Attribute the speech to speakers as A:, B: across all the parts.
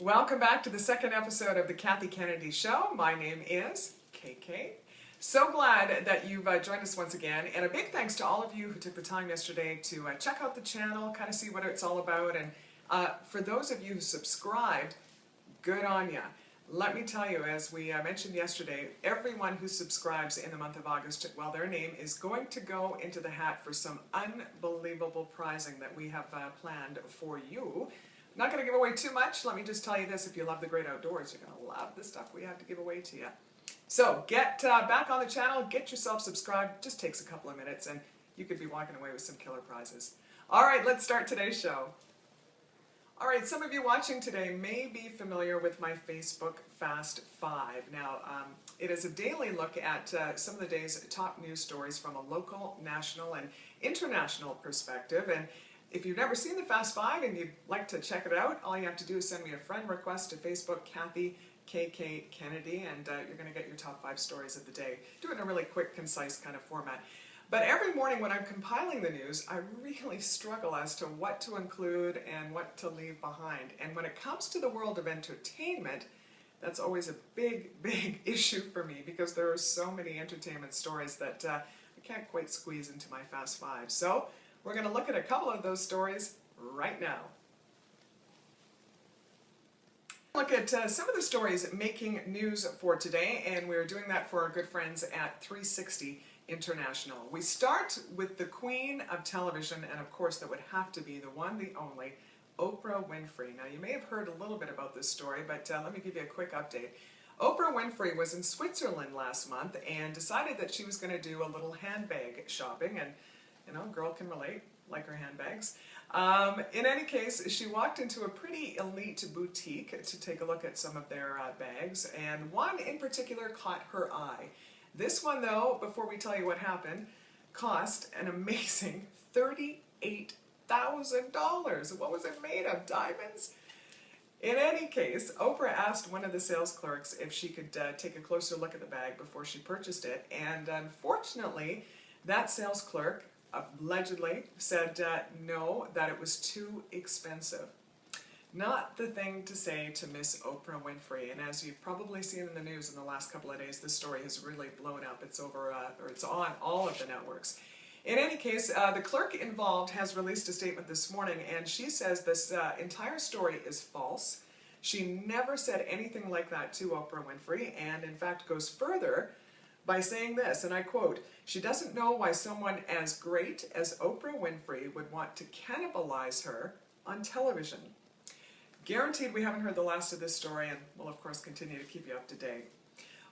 A: Welcome back to the second episode of the Kathy Kennedy Show. My name is KK. So glad that you've joined us once again, and a big thanks to all of you who took the time yesterday to check out the channel, kind of see what it's all about, and for those of you who subscribed, good on ya. Let me tell you, as we mentioned yesterday, everyone who subscribes in the month of August, well, their name is going to go into the hat for some unbelievable prizing that we have planned for you. Not going to give away too much. Let me just tell you this, if you love the great outdoors, you're going to love the stuff we have to give away to you. So get back on the channel, get yourself subscribed. Just takes a couple of minutes and you could be walking away with some killer prizes. All right, let's start today's show. All right, some of you watching today may be familiar with my Facebook Fast 5. Now, it is a daily look at some of the day's top news stories from a local, national, and international perspective. And if you've never seen the Fast 5 and you'd like to check it out, all you have to do is send me a friend request to Facebook, Kathy KK Kennedy, and you're going to get your top 5 stories of the day. Do it in a really quick, concise kind of format. But every morning when I'm compiling the news, I really struggle as to what to include and what to leave behind. And when it comes to the world of entertainment, that's always a big, big issue for me because there are so many entertainment stories that I can't quite squeeze into my Fast 5. So we're going to look at a couple of those stories right now. Look at some of the stories making news for today, and we're doing that for our good friends at 360 International. We start with the queen of television, and of course that would have to be the one, the only, Oprah Winfrey. Now you may have heard a little bit about this story, but let me give you a quick update. Oprah Winfrey was in Switzerland last month and decided that she was going to do a little handbag shopping, and you know, girl can relate, like her handbags. In any case, she walked into a pretty elite boutique to take a look at some of their bags, and one in particular caught her eye. This one, though, before we tell you what happened, cost an amazing $38,000. What was it made of? Diamonds? In any case, Oprah asked one of the sales clerks if she could take a closer look at the bag before she purchased it, and unfortunately, that sales clerk allegedly said no, that it was too expensive. Not the thing to say to Miss Oprah Winfrey, and as you've probably seen in the news in the last couple of days, this story has really blown up. It's over, or it's on all of the networks. In any case, the clerk involved has released a statement this morning, and she says this entire story is false. She never said anything like that to Oprah Winfrey, and in fact goes further by saying this, and I quote, "She doesn't know why someone as great as Oprah Winfrey would want to cannibalize her on television." Guaranteed we haven't heard the last of this story, and we'll of course continue to keep you up to date.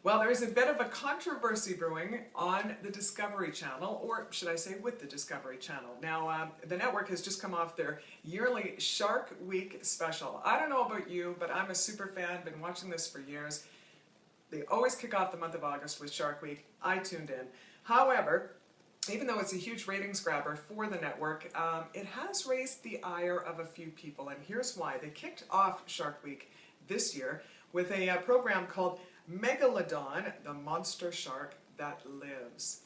A: Well, there's a bit of a controversy brewing on the Discovery Channel, or should I say with the Discovery Channel. Now, the network has just come off their yearly Shark Week special. I don't know about you, but I'm a super fan, been watching this for years. They always kick off the month of August with Shark Week. I tuned in. However, even though it's a huge ratings grabber for the network, it has raised the ire of a few people, and here's why. They kicked off Shark Week this year with a program called Megalodon, the monster shark that lives.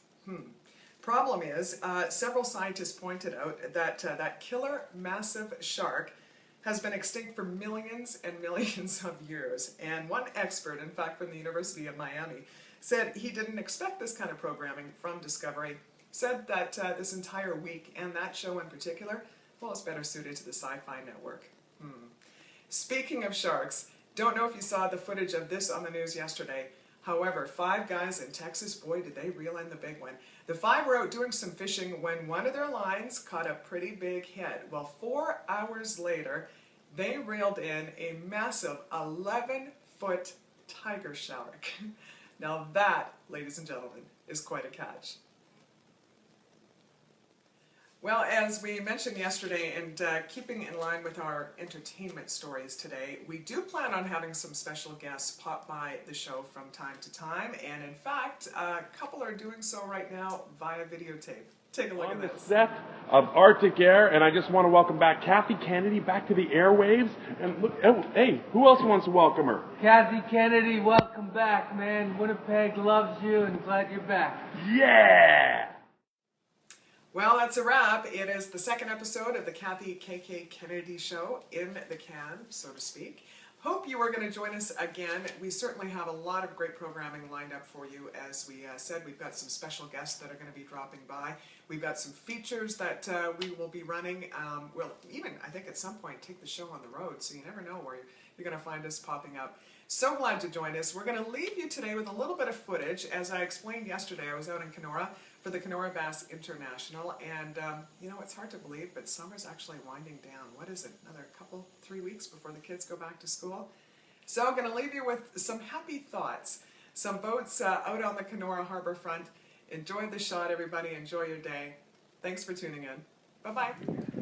A: Problem is, several scientists pointed out that that killer massive shark has been extinct for millions and millions of years. And one expert, in fact from the University of Miami, said he didn't expect this kind of programming from Discovery, said that this entire week, and that show in particular, well, it's better suited to the Sci-Fi Network. Speaking of sharks, don't know if you saw the footage of this on the news yesterday. However, 5 guys in Texas, boy, did they reel in the big one. The 5 were out doing some fishing when one of their lines caught a pretty big hit. Well, 4 hours later, they reeled in a massive 11-foot tiger shark. Now that, ladies and gentlemen, is quite a catch. Well, as we mentioned yesterday, and keeping in line with our entertainment stories today, we do plan on having some special guests pop by the show from time to time, and in fact, a couple are doing so right now via videotape. Take a look at this.
B: On the set of Arctic Air, and I just want to welcome back Kathy Kennedy back to the airwaves. And look, oh, hey, who else wants to welcome her?
C: Kathy Kennedy, welcome back, man. Winnipeg loves you and glad you're back.
B: Yeah!
A: Well, that's a wrap. It is the second episode of the Kathy KK Kennedy Show in the can, so to speak. Hope you are going to join us again. We certainly have a lot of great programming lined up for you. As we said, we've got some special guests that are going to be dropping by. We've got some features that we will be running. We'll even, I think at some point, take the show on the road, so you never know where you're going to find us popping up. So glad to join us. We're going to leave you today with a little bit of footage. As I explained yesterday, I was out in Kenora for the Kenora Bass International, and you know, it's hard to believe, but summer's actually winding down. What is it, another 3 weeks before the kids go back to school? So I'm going to leave you with some happy thoughts. Some boats out on the Kenora Harbor front. Enjoy the shot, everybody. Enjoy your day. Thanks for tuning in. Bye-bye.